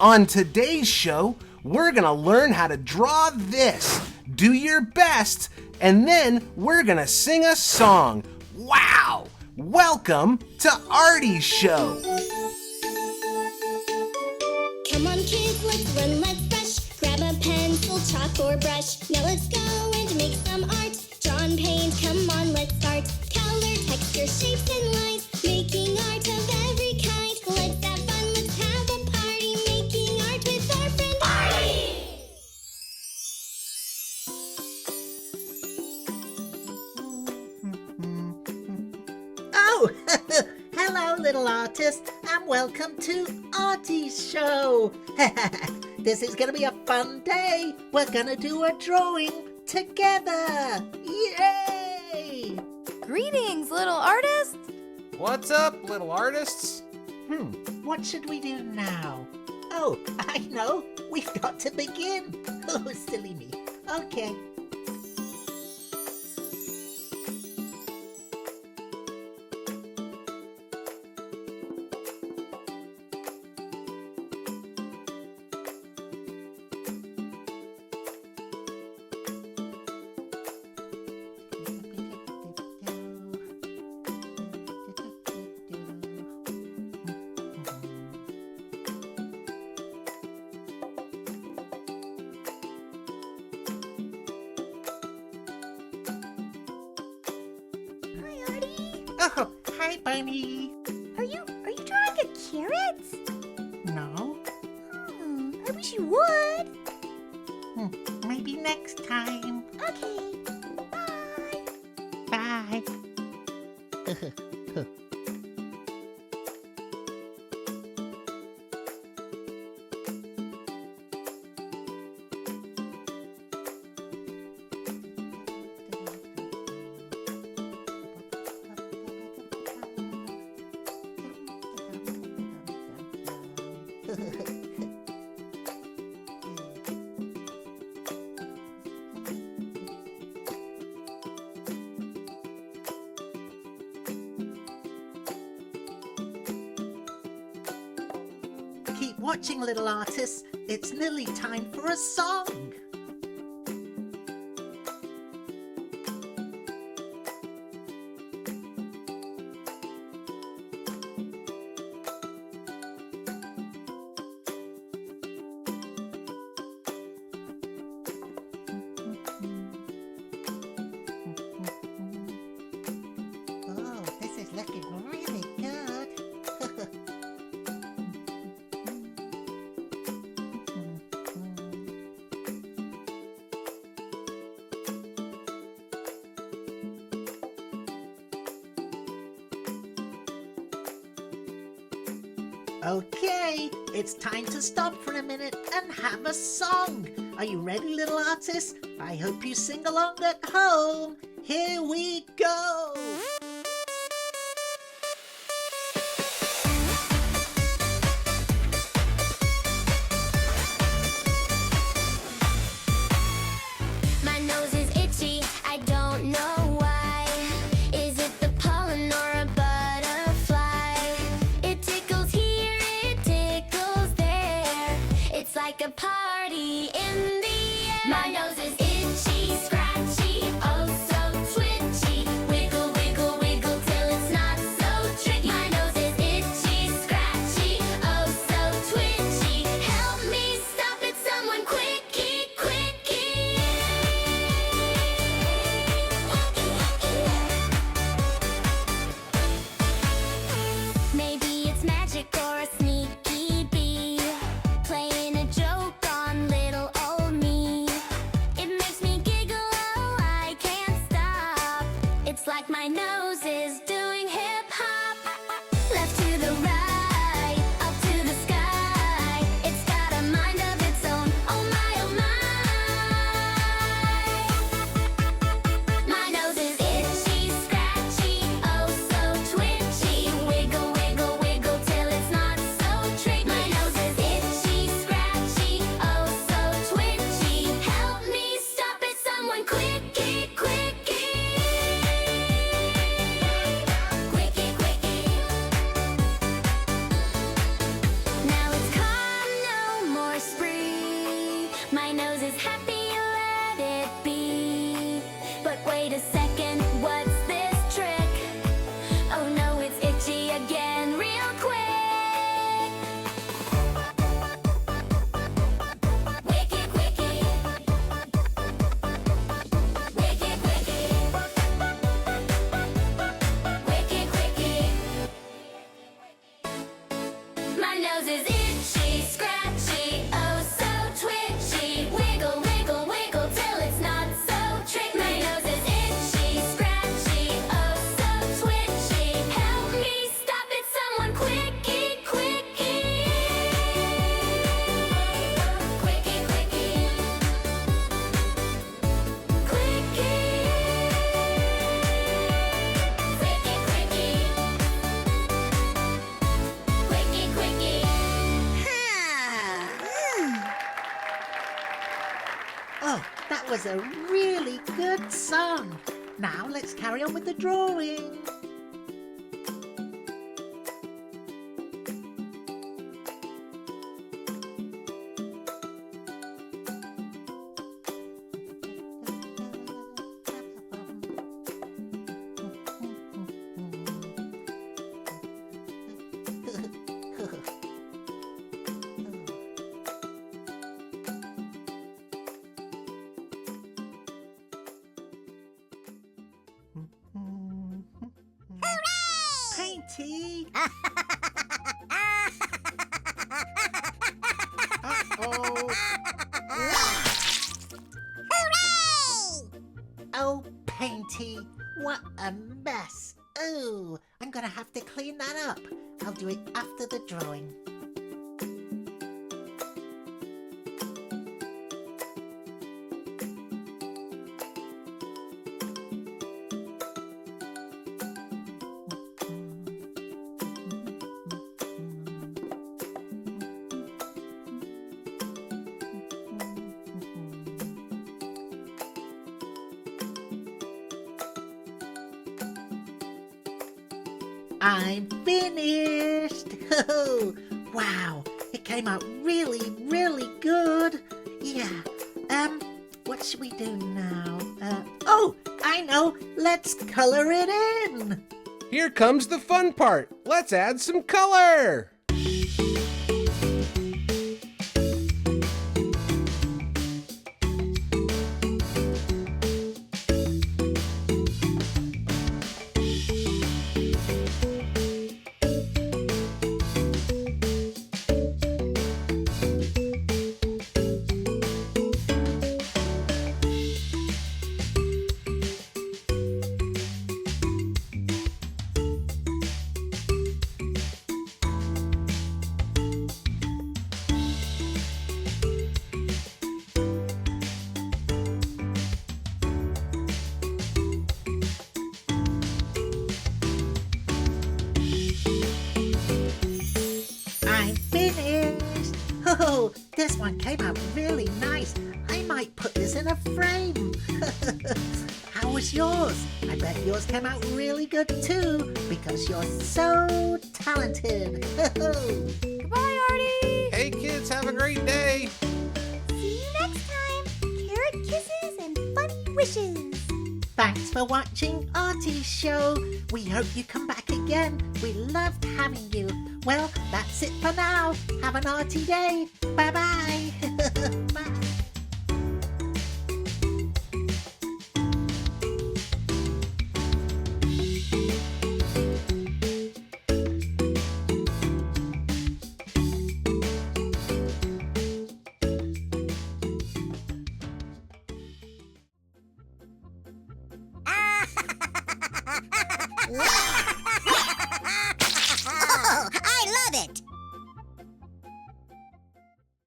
On today's show, we're gonna learn how to draw this, do your best, and then we're gonna sing a song. Wow! Welcome to Artie's show. Come on kids, let's run, let's brush. Grab a pencil, chalk or brush. Now let's go and make some art. Draw and paint, come on, let's start. Color, texture, shapes and lines. Making art of every kind. Let's have fun, let's have a party. Making art with our friend Artie. Oh, hello little artist and welcome to Artie's show. This is going to be a fun day. We're going to do a drawing together. Yay! Greetings, little artist! What's up, little artists? What should we do now? Oh, I know. We've got to begin. Oh, silly me. Okay. Oh, hi, Bunny. Are you drawing a carrot? No, I wish you would. maybe next time. Okay, bye. Bye. Keep watching, little artists. It's nearly time for a song. Oh, this is looking really good. Okay, it's time to stop for a minute and have a song. Are you ready, little artists? I hope you sing along at home. Here we go. My nose is itchy, I don't know why. Is it the pollen or a butterfly? It tickles here, it tickles there. It's like a party in the air. My nose is itchy, scratchy, oh so twitchy. Wiggle, wiggle, wiggle till it's not so tricky. My nose is itchy, scratchy, oh so twitchy. Help me stop it, someone quickie, quickie. Maybe it's magic or a sneaky bee playing a joke on little old me. It My nose is happy, let it be. But wait a second, what's this trick? Oh no, it's itchy again, real quick. Wicked, wicked. Wicked, wicked. Wicked, wicked. My nose is itchy, scratchy, oh so twitchy. Wiggle, wiggle, wiggle till it's not so tricky. My nose is itchy, scratchy, oh so twitchy. Help me stop it, someone quickie, quickie. Quickie, quickie. Quickie. Quickie, quickie. Quickie, quickie. Oh, that was a really good song. Now let's carry on with the drawing. Painty. Uh-oh. Oh, Painty, what a mess. Oh, I'm gonna have to clean that up. I'll do it after the drawing. I'm finished! Oh, wow, it came out really, really good. Yeah, what should we do now? Oh, I know, let's color it in. Here comes the fun part. Let's add some color. I'm finished. Oh, this one came out really nice. I might put this in a frame. How was yours? I bet yours came out really good too, because you're so talented. Goodbye, Artie. Hey kids, have a great day. See you next time. Carrot kisses and funny wishes. Thanks for watching Artie's show. We hope you come back again. We loved having you. Well, that's it for now. Have an Artie day. Bye-bye. Bye. Wow.